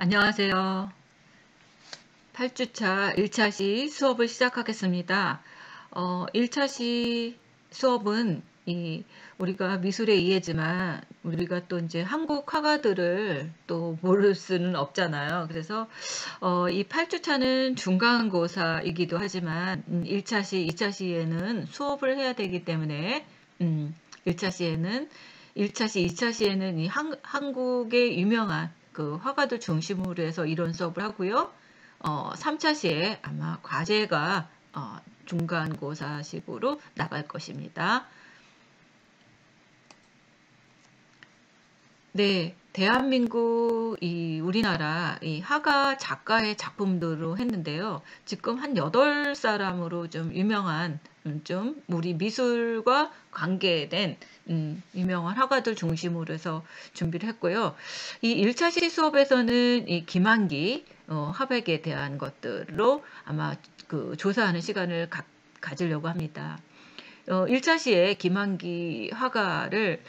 안녕하세요. 8주차 1차시 수업을 시작하겠습니다. 1차시 수업은 우리가 미술의 이해지만 우리가 또 이제 한국 화가들을 또 모를 수는 없잖아요. 그래서 이 8주차는 중간고사이기도 하지만 1차시, 2차시에는 수업을 해야 되기 때문에 1차시에는 1차시, 2차시에는 이 한국의 유명한 그 화가들 중심으로 해서 이론 수업을 하고요. 3차시에 아마 과제가 중간고사식으로 나갈 것입니다. 네, 대한민국 우리나라 이 화가 작가의 작품들로 했는데요. 지금 한 8사람으로 좀 유명한 좀 우리 미술과 관계된 유명한 화가들 중심으로 해서 준비를 했고요. 이 1차시 수업에서는 이 김한기 화백에 대한 것들로 아마 그 조사하는 시간을 가지려고 합니다. 1차시에 김한기 화가를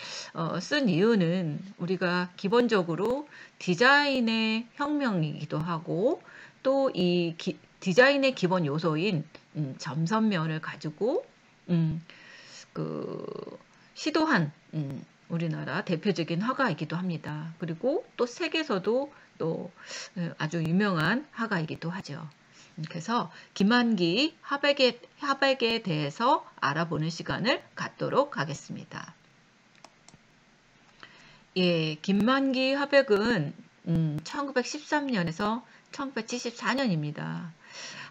쓴 이유는 우리가 기본적으로 디자인의 혁명이기도 하고 또 이 디자인의 기본 요소인 점선면을 가지고 그 시도한 우리나라 대표적인 화가이기도 합니다. 그리고 또 세계에서도 또 아주 유명한 화가이기도 하죠. 그래서 김한기 화백에 대해서 알아보는 시간을 갖도록 하겠습니다. 예, 김한기 화백은 1913년에서 1974년입니다.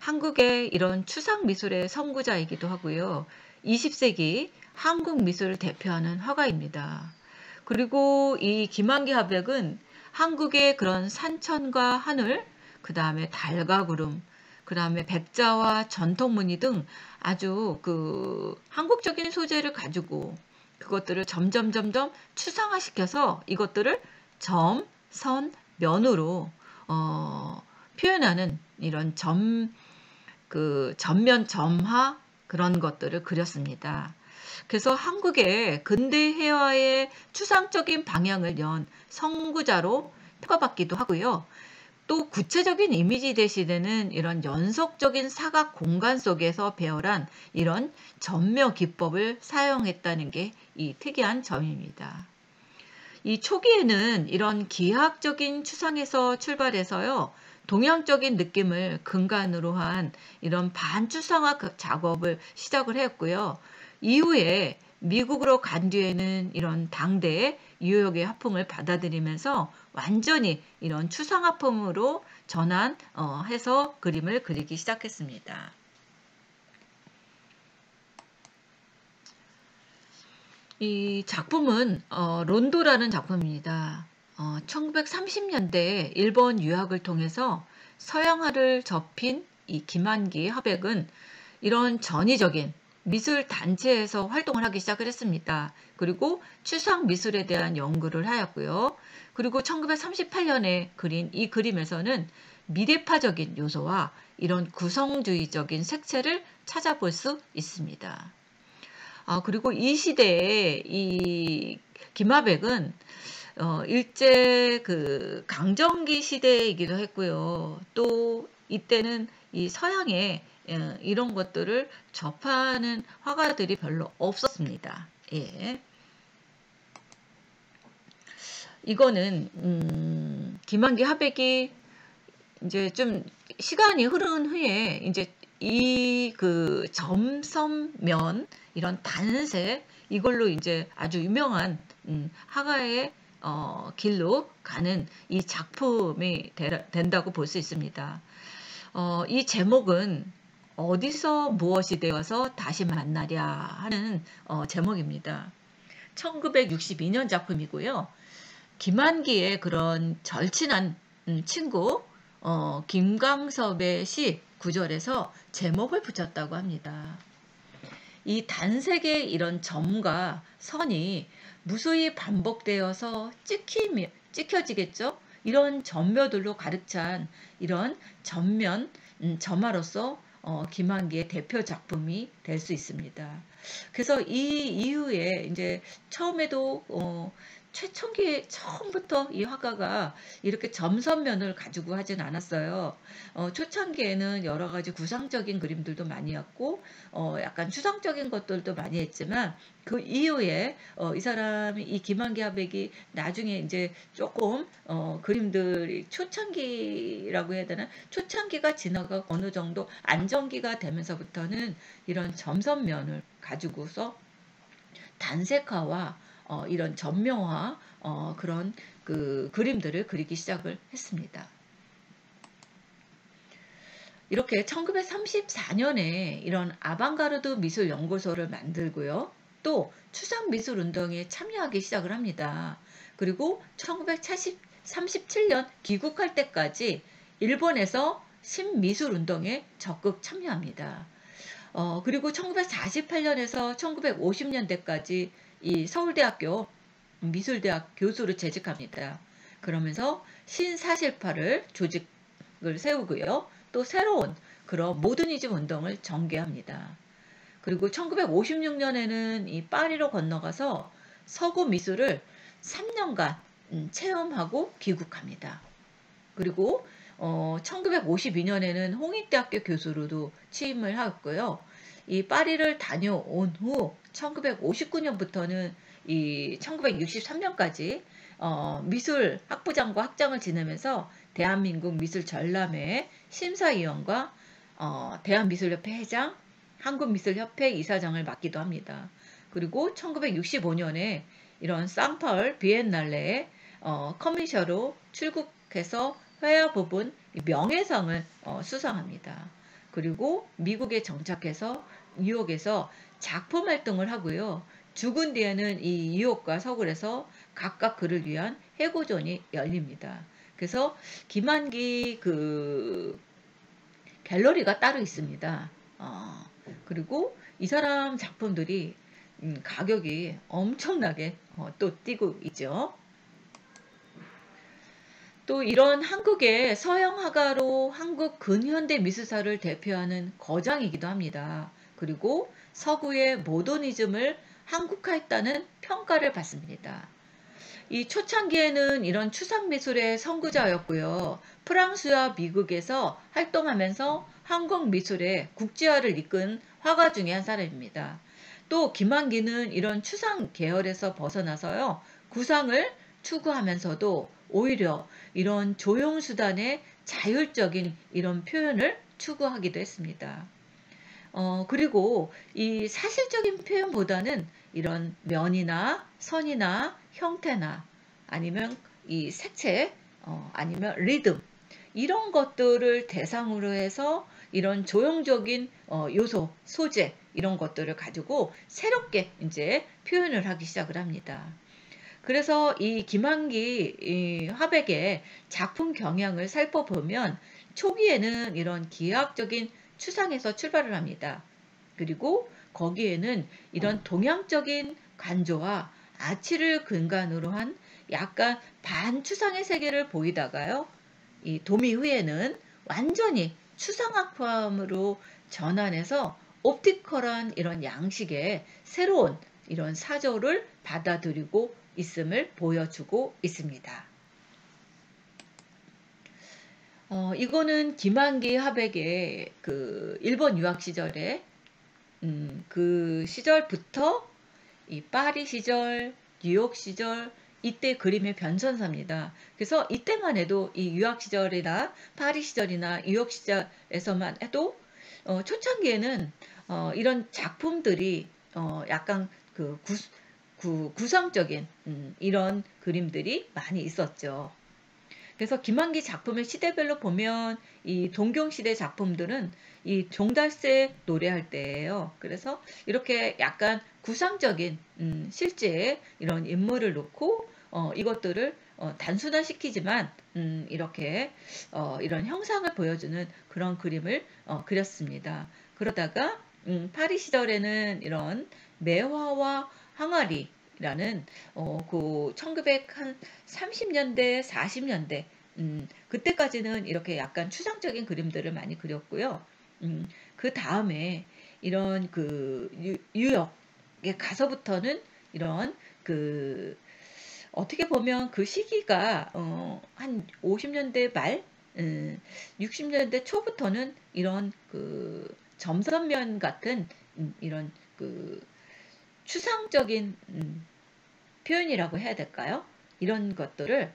한국의 이런 추상 미술의 선구자이기도 하고요. 20세기 한국 미술을 대표하는 화가입니다. 그리고 이 김한기 화백은 한국의 그런 산천과 하늘, 그 다음에 달과 구름, 그 다음에 백자와 전통무늬 등 아주 그 한국적인 소재를 가지고 그것들을 점점 추상화시켜서 이것들을 점, 선, 면으로 표현하는 이런 전면 점화 그런 것들을 그렸습니다. 그래서 한국의 근대 회화의 추상적인 방향을 연 선구자로 평가받기도 하고요. 또 구체적인 이미지 대신에는 이런 연속적인 사각 공간 속에서 배열한 이런 점묘 기법을 사용했다는 게 이 특이한 점입니다. 이 초기에는 이런 기하학적인 추상에서 출발해서요. 동양적인 느낌을 근간으로 한 이런 반추상화 작업을 시작을 했고요. 이후에 미국으로 간 뒤에는 이런 당대의 뉴욕의 화풍을 받아들이면서 완전히 이런 추상화풍으로 전환해서 그림을 그리기 시작했습니다. 이 작품은 론도라는 작품입니다. 1930년대에 일본 유학을 통해서 서양화를 접힌 이 김한기 화백은 이런 전위적인 미술 단체에서 활동을 하기 시작을 했습니다. 그리고 추상 미술에 대한 연구를 하였고요. 그리고 1938년에 그린 이 그림에서는 미래파적인 요소와 이런 구성주의적인 색채를 찾아볼 수 있습니다. 그리고 이 시대에 이 김화백은 일제 그 강점기 시대이기도 했고요. 또 이때는 이 서양에 이런 것들을 접하는 화가들이 별로 없었습니다. 예. 이거는 김한기 화백이 이제 좀 시간이 흐른 후에 이제 이 그 점선면 이런 단색 이걸로 이제 아주 유명한 화가의 길로 가는 이 작품이 된다고 볼 수 있습니다. 이 제목은 어디서 무엇이 되어서 다시 만나랴 하는 제목입니다. 1962년 작품이고요. 김한기의 그런 절친한 친구 김광섭의 시 구절에서 제목을 붙였다고 합니다. 이 단색의 이런 점과 선이 무수히 반복되어서 찍혀지겠죠? 이런 점묘들로 가득 찬 이런 전면 점화로서 김한기의 대표 작품이 될 수 있습니다. 그래서 이 이후에 이제 처음에도 최첨기에 처음부터 이 화가가 이렇게 점선면을 가지고 하진 않았어요. 초창기에는 여러 가지 구상적인 그림들도 많이 했고, 약간 추상적인 것들도 많이 했지만, 그 이후에, 이 사람이, 이 김한기 화백이 나중에 이제 조금, 그림들이 초창기라고 해야 되나? 초창기가 지나가 어느 정도 안정기가 되면서부터는 이런 점선면을 가지고서 단색화와 이런 점묘화 그런 그 그림들을 그리기 시작을 했습니다. 이렇게 1934년에 이런 아방가르드 미술 연구소를 만들고요. 또 추상 미술 운동에 참여하기 시작을 합니다. 그리고 1937년 귀국할 때까지 일본에서 신미술 운동에 적극 참여합니다. 그리고 1948년에서 1950년대까지 이 서울대학교 미술대학 교수로 재직합니다. 그러면서 신사실파를 조직을 세우고요. 또 새로운 그런 모더니즘 운동을 전개합니다. 그리고 1956년에는 이 파리로 건너가서 서구 미술을 3년간 체험하고 귀국합니다. 그리고 1952년에는 홍익대학교 교수로도 취임을 하였고요. 이 파리를 다녀온 후 1959년부터는 이 1963년까지 미술 학부장과 학장을 지내면서 대한민국 미술전람회 심사위원과 대한미술협회 회장, 한국미술협회 이사장을 맡기도 합니다. 그리고 1965년에 이런 상파울 비엔날레에 커미셔로 출국해서 회화 부분 명예상을 수상합니다. 그리고 미국에 정착해서 뉴욕에서 작품 활동을 하고요. 죽은 뒤에는 이 뉴욕과 서울에서 각각 그를 위한 해고전이 열립니다. 그래서 김한기 그 갤러리가 따로 있습니다. 그리고 이 사람 작품들이 가격이 엄청나게 또 뛰고 있죠. 또 이런 한국의 서양 화가로 한국 근현대 미술사를 대표하는 거장이기도 합니다. 그리고 서구의 모더니즘을 한국화했다는 평가를 받습니다. 이 초창기에는 이런 추상미술의 선구자였고요. 프랑스와 미국에서 활동하면서 한국 미술의 국제화를 이끈 화가 중에 한 사람입니다. 또 김한기는 이런 추상 계열에서 벗어나서요. 구상을 추구하면서도 오히려 이런 조형수단의 자율적인 이런 표현을 추구하기도 했습니다. 그리고 이 사실적인 표현보다는 이런 면이나 선이나 형태나 아니면 이 색채, 아니면 리듬, 이런 것들을 대상으로 해서 이런 조형적인 요소, 소재, 이런 것들을 가지고 새롭게 이제 표현을 하기 시작을 합니다. 그래서 이 김한기 이 화백의 작품 경향을 살펴보면 초기에는 이런 기하학적인 추상에서 출발을 합니다. 그리고 거기에는 이런 동양적인 간조와 아치를 근간으로 한 약간 반추상의 세계를 보이다가요. 이 도미 후에는 완전히 추상학파음으로 전환해서 옵티컬한 이런 양식의 새로운 이런 사조를 받아들이고 있음을 보여주고 있습니다. 이거는 김한기 화백의 그 일본 유학 시절에 그 시절부터 이 파리 시절, 뉴욕 시절 이때 그림의 변천사입니다. 그래서 이때만 해도 이 유학 시절이나 파리 시절이나 뉴욕 시절에서만 해도 초창기에는 이런 작품들이 약간 그 구상적인 이런 그림들이 많이 있었죠. 그래서 김한기 작품을 시대별로 보면 이 동경시대 작품들은 이 종달새 노래할 때예요. 그래서 이렇게 약간 구상적인 실제 이런 인물을 놓고 이것들을 단순화시키지만 이렇게 이런 형상을 보여주는 그런 그림을 그렸습니다. 그러다가 파리 시절에는 이런 매화와 항아리라는 그 1930년대, 40년대 그때까지는 이렇게 약간 추상적인 그림들을 많이 그렸고요. 그 다음에 이런 그 뉴욕에 가서부터는 이런 그 어떻게 보면 그 시기가 한 50년대 말, 60년대 초부터는 이런 그 점선면 같은 이런 그 추상적인 표현이라고 해야 될까요? 이런 것들을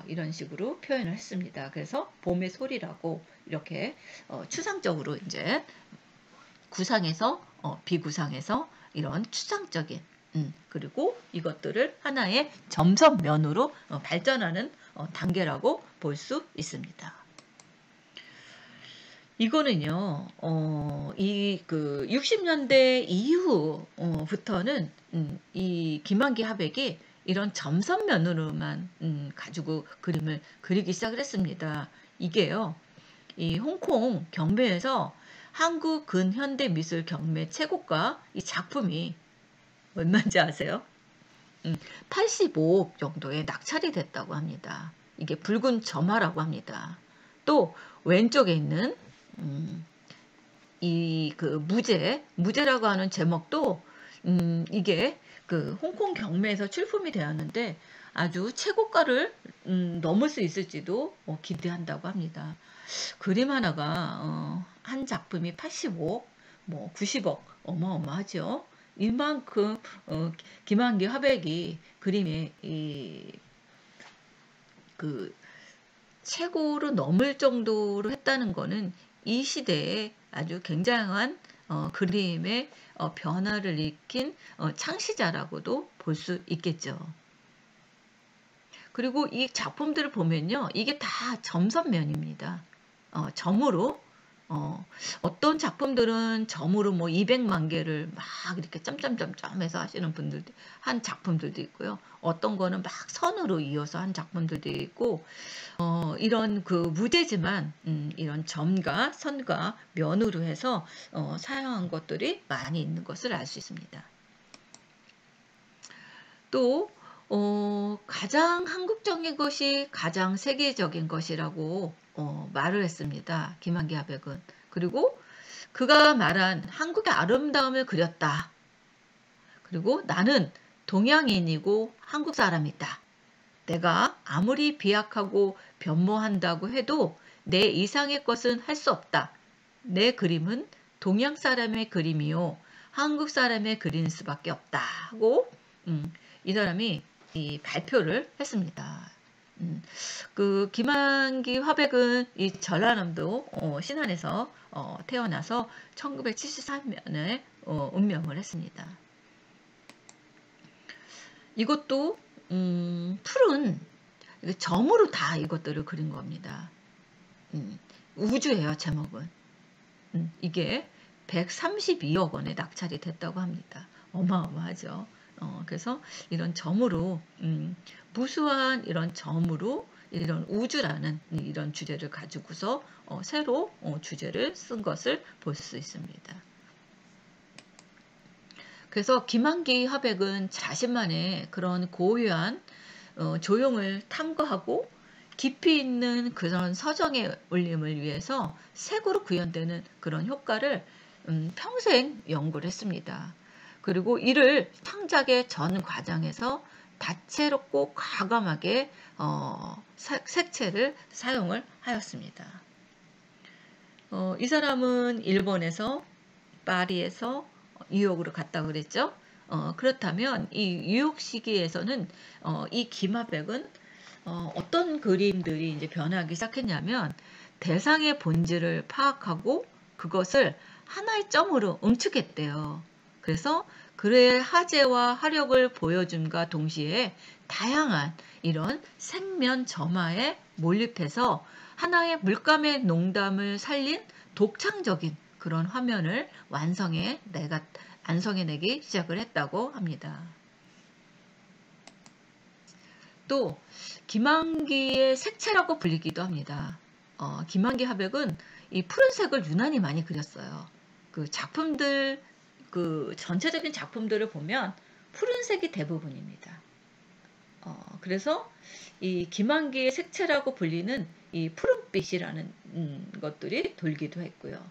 이런 식으로 표현을 했습니다. 그래서 봄의 소리라고 이렇게 추상적으로 이제 구상에서 비구상에서 이런 추상적인 그리고 이것들을 하나의 점선면으로 발전하는 단계라고 볼 수 있습니다. 이거는요, 이 그 60년대 이후부터는 이 김한기 화백이 이런 점선면으로만 가지고 그림을 그리기 시작을 했습니다. 이게요, 이 홍콩 경매에서 한국 근현대 미술 경매 최고가 이 작품이 얼마인지 아세요? 85억 정도에 낙찰이 됐다고 합니다. 이게 붉은 점화라고 합니다. 또 왼쪽에 있는 이 그 무제라고 하는 제목도 이게 그 홍콩 경매에서 출품이 되었는데 아주 최고가를 넘을 수 있을지도 기대한다고 합니다. 그림 하나가 한 작품이 85억, 뭐 90억 어마어마하죠. 이만큼 김한기 화백이 그림에 그 최고로 넘을 정도로 했다는 거는 이 시대에 아주 굉장한 그림의 변화를 일으킨 창시자라고도 볼 수 있겠죠. 그리고 이 작품들을 보면요, 이게 다 점선면입니다. 점으로 어떤 작품들은 점으로 뭐 200만 개를 막 이렇게 점점점점 해서 하시는 분들도 한 작품들도 있고요. 어떤 거는 막 선으로 이어서 한 작품들도 있고 이런 그 무대지만 이런 점과 선과 면으로 해서 사용한 것들이 많이 있는 것을 알 수 있습니다. 또 가장 한국적인 것이 가장 세계적인 것이라고 말을 했습니다. 김한기 화백은. 그리고 그가 말한 한국의 아름다움을 그렸다. 그리고 나는 동양인이고 한국 사람이다. 내가 아무리 비약하고 변모한다고 해도 내 이상의 것은 할 수 없다. 내 그림은 동양 사람의 그림이요. 한국 사람의 그릴 수밖에 없다고 이 사람이 이 발표를 했습니다. 그 김한기 화백은 이 전라남도 신안에서 태어나서 1973년에 운명을 했습니다. 이것도 푸른 점으로 다 이것들을 그린 겁니다. 우주예요, 제목은. 이게 132억 원에 낙찰이 됐다고 합니다. 어마어마하죠. 그래서 이런 점으로 무수한 이런 점으로 이런 우주라는 이런 주제를 가지고서 새로 주제를 쓴 것을 볼 수 있습니다. 그래서 김한기 화백은 자신만의 그런 고유한 조형을 탐구하고 깊이 있는 그런 서정의 올림을 위해서 색으로 구현되는 그런 효과를 평생 연구를 했습니다. 그리고 이를 창작의 전 과정에서 다채롭고 과감하게 색채를 사용을 하였습니다. 이 사람은 일본에서 파리에서 뉴욕으로 갔다고 그랬죠. 그렇다면 이 뉴욕 시기에서는 이 김화백은 어떤 그림들이 이제 변하기 시작했냐면 대상의 본질을 파악하고 그것을 하나의 점으로 응축했대요. 그래서 그의 화제와 화력을 보여줌과 동시에 다양한 이런 색면 점화에 몰입해서 하나의 물감의 농담을 살린 독창적인 그런 화면을 완성해내기 시작을 했다고 합니다. 또 김한기의 색채라고 불리기도 합니다. 김한기 화백은 이 푸른색을 유난히 많이 그렸어요. 그 작품들, 그 전체적인 작품들을 보면 푸른색이 대부분입니다. 그래서 이 김한기의 색채라고 불리는 이 푸른빛이라는 것들이 돌기도 했고요.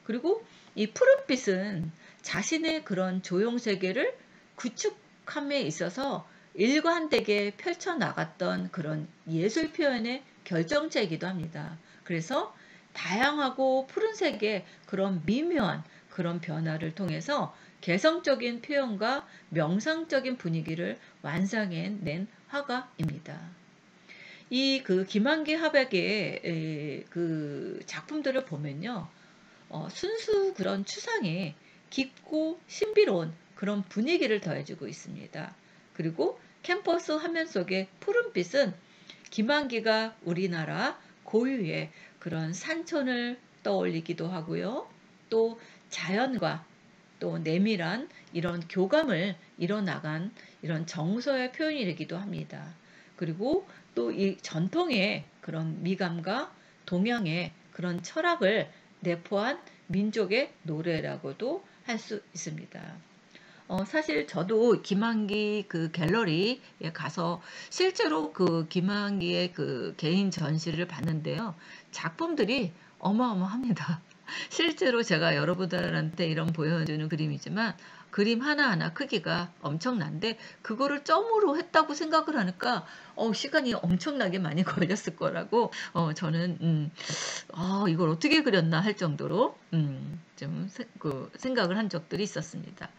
그리고 이 푸른빛은 자신의 그런 조형 세계를 구축함에 있어서 일관되게 펼쳐나갔던 그런 예술 표현의 결정체이기도 합니다. 그래서 다양하고 푸른색의 그런 미묘한 그런 변화를 통해서 개성적인 표현과 명상적인 분위기를 완성해낸 화가입니다. 이 그 김한기 화백의 그 작품들을 보면요. 순수 그런 추상에 깊고 신비로운 그런 분위기를 더해주고 있습니다. 그리고 캠퍼스 화면 속의 푸른빛은 김한기가 우리나라 고유의 그런 산천을 떠올리기도 하고요. 또 자연과 또 내밀한 이런 교감을 이뤄나간 이런 정서의 표현이기도 합니다. 그리고 또 이 전통의 그런 미감과 동양의 그런 철학을 내포한 민족의 노래라고도 할 수 있습니다. 사실 저도 김한기 그 갤러리에 가서 실제로 그 김한기의 그 개인 전시를 봤는데요. 작품들이 어마어마합니다. 실제로 제가 여러분들한테 이런 보여주는 그림이지만 그림 하나하나 크기가 엄청난데 그거를 점으로 했다고 생각을 하니까 시간이 엄청나게 많이 걸렸을 거라고 저는 이걸 어떻게 그렸나 할 정도로 좀 생각을 한 적들이 있었습니다.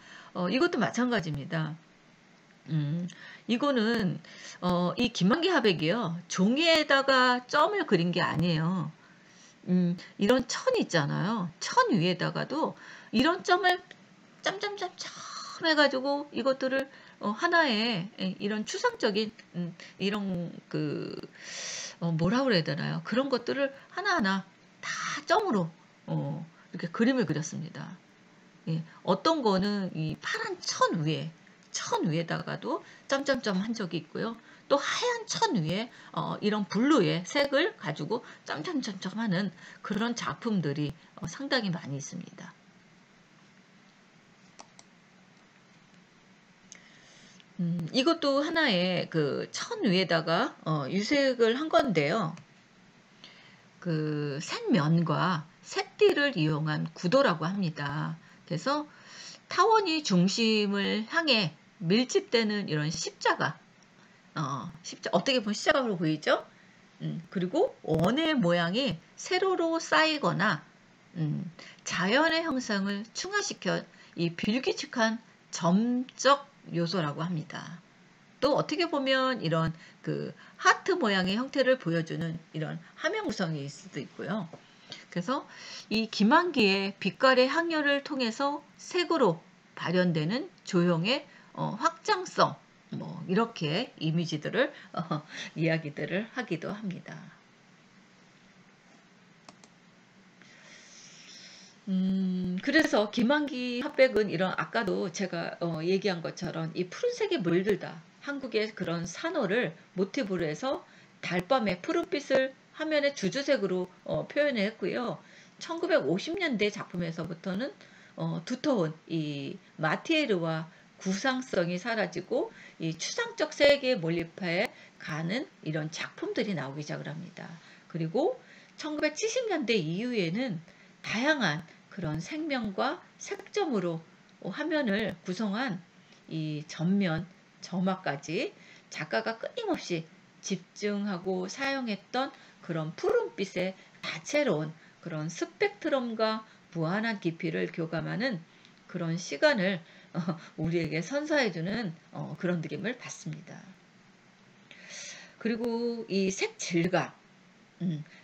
이것도 마찬가지입니다. 이거는 이 김한기 화백이요. 종이에다가 점을 그린 게 아니에요. 이런 천 있잖아요. 천 위에다가도 이런 점을 짬짬짬짬 해가지고 이것들을 하나의 이런 추상적인 이런 그 뭐라 그래야 되나요? 그런 것들을 하나하나 다 점으로 이렇게 그림을 그렸습니다. 예, 어떤 거는 이 파란 천 위에다가도 점점점 한 적이 있고요. 또 하얀 천 위에 이런 블루의 색을 가지고 점점점점 하는 그런 작품들이 상당히 많이 있습니다. 이것도 하나의 그 천 위에다가 유색을 한 건데요. 그 색면과 색띠를 이용한 구도라고 합니다. 그래서 타원이 중심을 향해 밀집되는 이런 십자가, 어떻게 보면 십자가로 보이죠? 그리고 원의 모양이 세로로 쌓이거나 자연의 형상을 충화시켜 이 불규칙한 점적 요소라고 합니다. 또 어떻게 보면 이런 그 하트 모양의 형태를 보여주는 이런 함형 구성일 수도 있고요. 그래서 이 김한기의 빛깔의 항열을 통해서 색으로 발현되는 조형의 확장성, 뭐 이렇게 이미지들을 이야기들을 하기도 합니다. 그래서 김한기 화백은 이런 아까도 제가 얘기한 것처럼 이 푸른색에 물들다 한국의 그런 산호를 모티브로 해서 달밤의 푸른빛을 화면의 주주색으로 표현을 했고요. 1950년대 작품에서부터는 두터운 이 마티에르와 구상성이 사라지고 이 추상적 세계에 몰입해 가는 이런 작품들이 나오기 시작을 합니다. 그리고 1970년대 이후에는 다양한 그런 색면과 색점으로 화면을 구성한 이 전면, 점화까지 작가가 끊임없이 집중하고 사용했던 그런 푸른빛의 다채로운 그런 스펙트럼과 무한한 깊이를 교감하는 그런 시간을 우리에게 선사해주는 그런 느낌을 받습니다. 그리고 이 색 질감,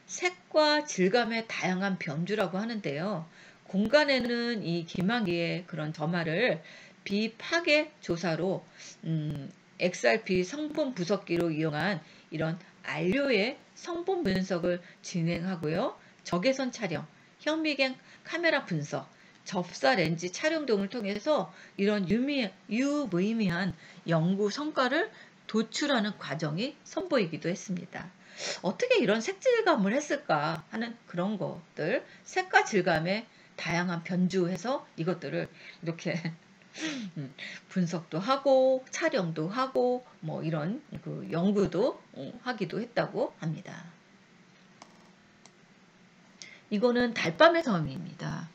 색과 질감의 다양한 변주라고 하는데요. 공간에는 이 김학의의 그런 점화를 비파괴 조사로 XRP 성분 분석기로 이용한 이런 안료의 성분 분석을 진행하고요. 적외선 촬영, 현미경 카메라 분석, 접사 렌즈 촬영 등을 통해서 이런 유무의미한 연구 성과를 도출하는 과정이 선보이기도 했습니다. 어떻게 이런 색질감을 했을까 하는 그런 것들, 색과 질감의 다양한 변주해서 이것들을 이렇게 분석도 하고 촬영도 하고 뭐 이런 그 연구도 하기도 했다고 합니다. 이거는 달밤의 섬입니다.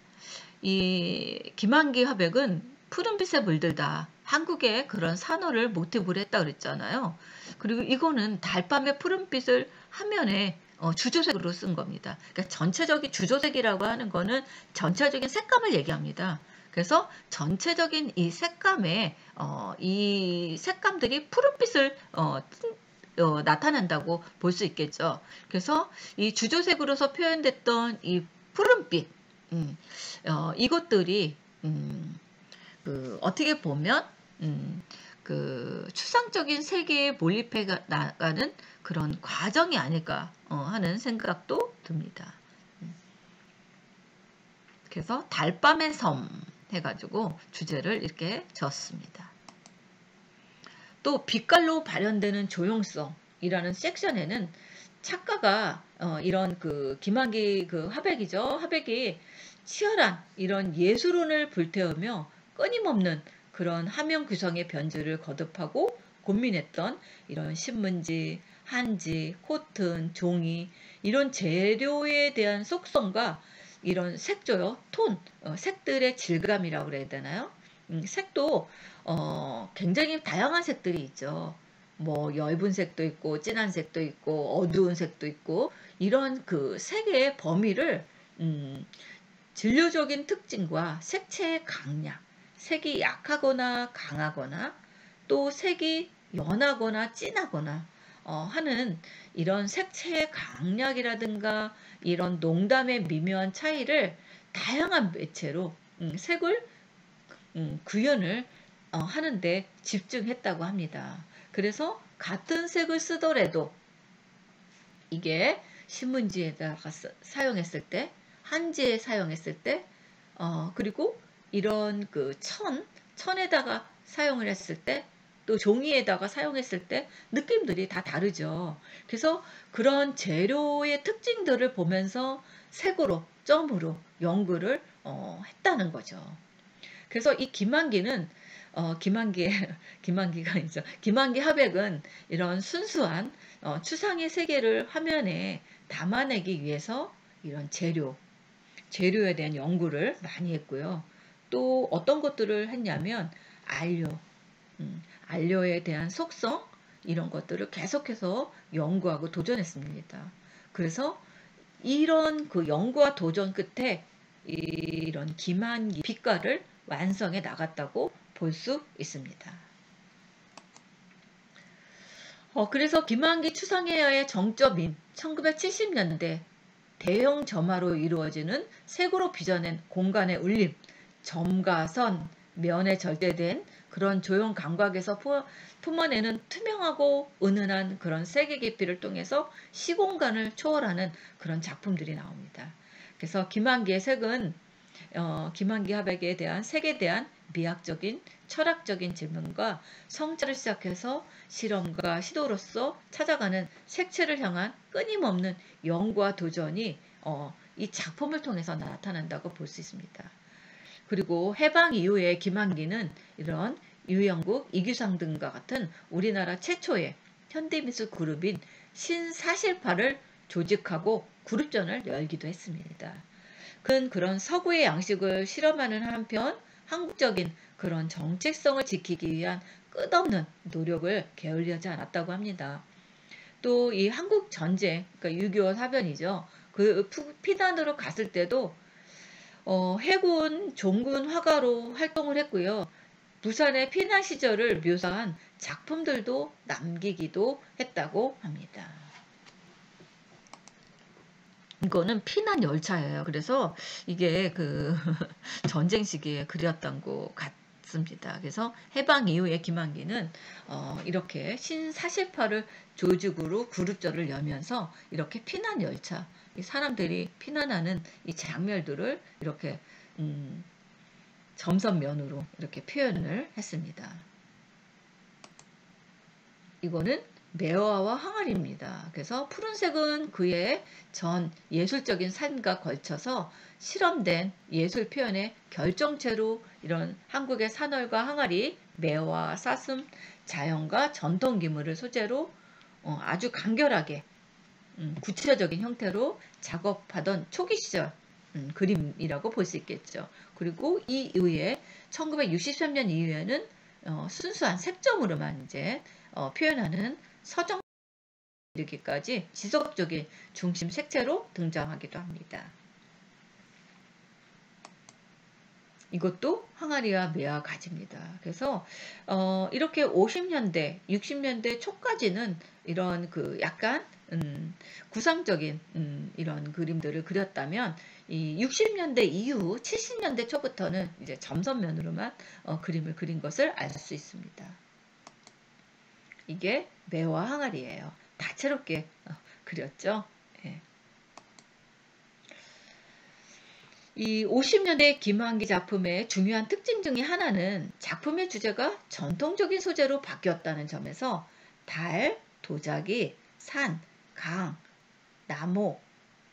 이 김한기 화백은 푸른빛에 물들다. 한국의 그런 산호를 모티브로 했다 그랬잖아요. 그리고 이거는 달밤의 푸른빛을 화면에 주조색으로 쓴 겁니다. 그러니까 전체적인 주조색이라고 하는 거는 전체적인 색감을 얘기합니다. 그래서 전체적인 이 색감에 이 색감들이 푸른빛을 나타낸다고 볼 수 있겠죠. 그래서 이 주조색으로서 표현됐던 이 푸른빛, 이것들이 어떻게 보면 그 추상적인 세계에 몰입해 나가는 그런 과정이 아닐까 하는 생각도 듭니다. 그래서 달밤의 섬 해가지고 주제를 이렇게 지었습니다. 또 빛깔로 발현되는 조용성이라는 섹션에는 작가가 이런 그 김한기 그 화백이죠. 화백이 치열한 이런 예술혼을 불태우며 끊임없는 그런 화면 구성의 변주를 거듭하고 고민했던 이런 신문지, 한지, 코튼, 종이 이런 재료에 대한 속성과 이런 색조요, 톤, 색들의 질감이라고 그래야 되나요? 색도 굉장히 다양한 색들이 있죠. 뭐 엷은 색도 있고 진한 색도 있고 어두운 색도 있고 이런 그 색의 범위를 진료적인 특징과 색채의 강약, 색이 약하거나 강하거나 또 색이 연하거나 진하거나 하는 이런 색채의 강약이라든가 이런 농담의 미묘한 차이를 다양한 매체로 색을 구현을 하는데 집중했다고 합니다. 그래서 같은 색을 쓰더라도 이게 신문지에다가 사용했을 때, 한지에 사용했을 때, 그리고 이런 그 천에다가 사용을 했을 때, 또 종이에다가 사용했을 때 느낌들이 다 다르죠. 그래서 그런 재료의 특징들을 보면서 색으로, 점으로 연구를 했다는 거죠. 그래서 이 김한기는 김한기가 아니죠. 김한기 화백은 이런 순수한 추상의 세계를 화면에 담아내기 위해서 이런 재료에 대한 연구를 많이 했고요. 또 어떤 것들을 했냐면 안료에 대한 속성 이런 것들을 계속해서 연구하고 도전했습니다. 그래서 이런 그 연구와 도전 끝에 이런 김한기 빛깔을 완성해 나갔다고 볼 수 있습니다. 그래서 김한기 추상회화의 정점인 1970년대 대형 점화로 이루어지는 색으로 빚어낸 공간의 울림, 점과 선, 면에 절제된 그런 조형 감각에서 품어내는 투명하고 은은한 그런 색의 깊이를 통해서 시공간을 초월하는 그런 작품들이 나옵니다. 그래서 김한기의 색은 김한기 화백에 대한 색에 대한 미학적인 철학적인 질문과 성찰을 시작해서 실험과 시도로서 찾아가는 색채를 향한 끊임없는 연구와 도전이 이 작품을 통해서 나타난다고 볼 수 있습니다. 그리고 해방 이후에 김한기는 이런 유영국, 이규상 등과 같은 우리나라 최초의 현대미술 그룹인 신사실파를 조직하고 그룹전을 열기도 했습니다. 그런 서구의 양식을 실험하는 한편 한국적인 그런 정체성을 지키기 위한 끝없는 노력을 게을리하지 않았다고 합니다. 또 이 한국 전쟁, 그러니까 6.25 사변이죠. 그 피난으로 갔을 때도 해군 종군 화가로 활동을 했고요. 부산의 피난 시절을 묘사한 작품들도 남기기도 했다고 합니다. 이거는 피난 열차예요. 그래서 이게 그 전쟁 시기에 그렸던 것 같습니다. 그래서 해방 이후에 김한기는 이렇게 신사실파를 조직으로 그룹전을 여면서 이렇게 피난 열차, 사람들이 피난하는 이 장면들을 이렇게 점선면으로 이렇게 표현을 했습니다. 이거는 매화와 항아리입니다. 그래서 푸른색은 그의 전 예술적인 삶과 걸쳐서 실험된 예술 표현의 결정체로 이런 한국의 산월과 항아리, 매화, 사슴, 자연과 전통 기물을 소재로 아주 간결하게 구체적인 형태로 작업하던 초기 시절 그림이라고 볼 수 있겠죠. 그리고 이 이후에 1963년 이후에는 순수한 색점으로만 이제 표현하는 서정 이르기까지 지속적인 중심 색채로 등장하기도 합니다. 이것도 항아리와 매와 가지입니다. 그래서 이렇게 50년대, 60년대 초까지는 이런 그 약간 구상적인 이런 그림들을 그렸다면 이 60년대 이후 70년대 초부터는 이제 점선면으로만 그림을 그린 것을 알 수 있습니다. 이게 매와 항아리예요. 다채롭게 그렸죠. 예. 이 50년대 김환기 작품의 중요한 특징 중에 하나는 작품의 주제가 전통적인 소재로 바뀌었다는 점에서 달, 도자기, 산, 강, 나무,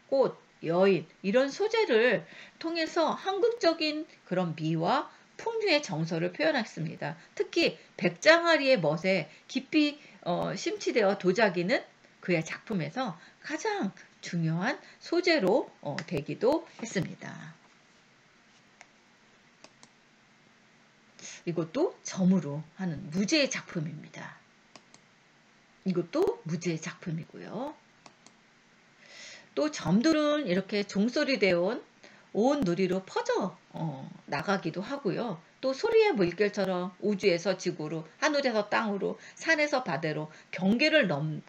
꽃, 여인 이런 소재를 통해서 한국적인 그런 미와 풍류의 정서를 표현했습니다. 특히 백장아리의 멋에 깊이 심취되어 도자기는 그의 작품에서 가장 중요한 소재로 되기도 했습니다. 이것도 점으로 하는 무제의 작품입니다. 이것도 무제의 작품이고요. 또 점들은 이렇게 종소리 되어 온 누리로 퍼져 나가기도 하고요. 또 소리의 물결처럼 우주에서 지구로, 하늘에서 땅으로, 산에서 바다로 경계를 넘는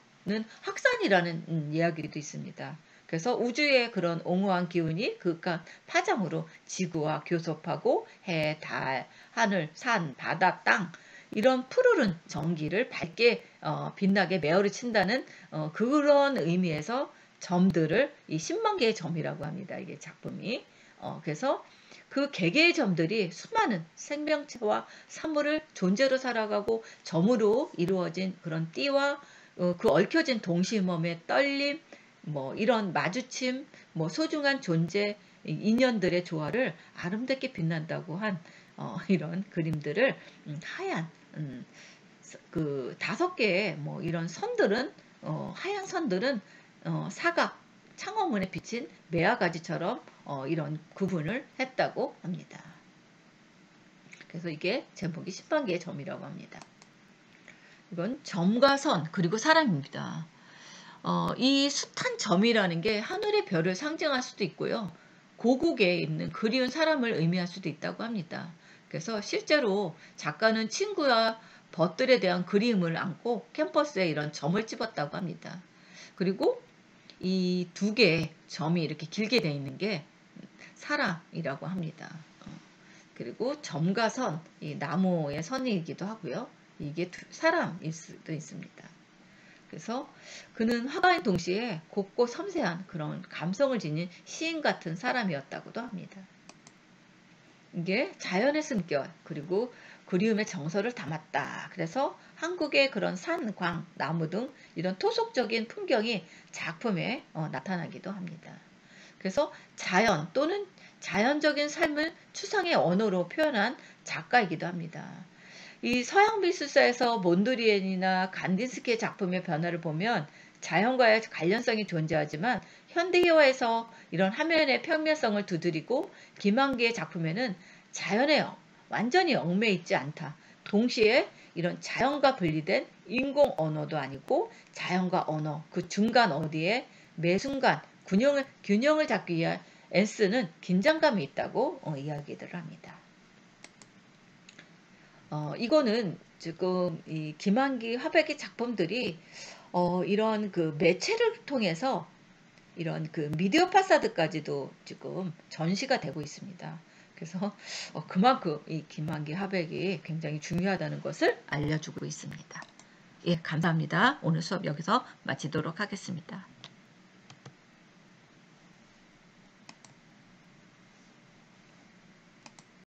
확산이라는 이야기도 있습니다. 그래서 우주의 그런 옹호한 기운이 극한 파장으로 지구와 교섭하고 해, 달, 하늘, 산, 바다, 땅 이런 푸르른 전기를 밝게 빛나게 매어를 친다는 그런 의미에서 점들을 이 10만 개의 점이라고 합니다. 이게 작품이. 그래서 그 개개의 점들이 수많은 생명체와 사물을 존재로 살아가고 점으로 이루어진 그런 띠와 그 얽혀진 동심험의 떨림, 뭐 이런 마주침, 뭐 소중한 존재, 인연들의 조화를 아름답게 빛난다고 한 이런 그림들을 하얀 그 5개의 뭐 이런 선들은 하얀 선들은 사각 창호문에 비친 매화가지처럼 이런 구분을 했다고 합니다. 그래서 이게 제목이 10만 개의 점이라고 합니다. 이건 점과 선 그리고 사람입니다. 이 숱한 점이라는 게 하늘의 별을 상징할 수도 있고요. 고국에 있는 그리운 사람을 의미할 수도 있다고 합니다. 그래서 실제로 작가는 친구와 벗들에 대한 그리움을 안고 캠퍼스에 이런 점을 집었다고 합니다. 그리고 이 2개의 점이 이렇게 길게 되어 있는 게 사람이라고 합니다. 그리고 점과 선, 이 나무의 선이기도 하고요. 이게 사람일 수도 있습니다. 그래서 그는 화가인 동시에 곱고 섬세한 그런 감성을 지닌 시인 같은 사람이었다고도 합니다. 이게 자연의 숨결 그리고 그리움의 정서를 담았다. 그래서 한국의 그런 산, 광, 나무 등 이런 토속적인 풍경이 작품에 나타나기도 합니다. 그래서 자연 또는 자연적인 삶을 추상의 언어로 표현한 작가이기도 합니다. 이 서양 미술사에서 몬드리엔이나 간딘스키의 작품의 변화를 보면 자연과의 관련성이 존재하지만 현대화에서 이런 화면의 평면성을 두드리고 김환기의 작품에는 자연에 완전히 얽매여 있지 않다. 동시에 이런 자연과 분리된 인공 언어도 아니고 자연과 언어 그 중간 어디에 매 순간 균형을 잡기 위한 애쓰는 긴장감이 있다고 이야기들을 합니다. 이거는 지금 이 김환기 화백의 작품들이 이런 그 매체를 통해서 이런 그 미디어 파사드까지도 지금 전시가 되고 있습니다. 그래서 그만큼 이 김환기 화백이 굉장히 중요하다는 것을 알려주고 있습니다. 예, 감사합니다. 오늘 수업 여기서 마치도록 하겠습니다.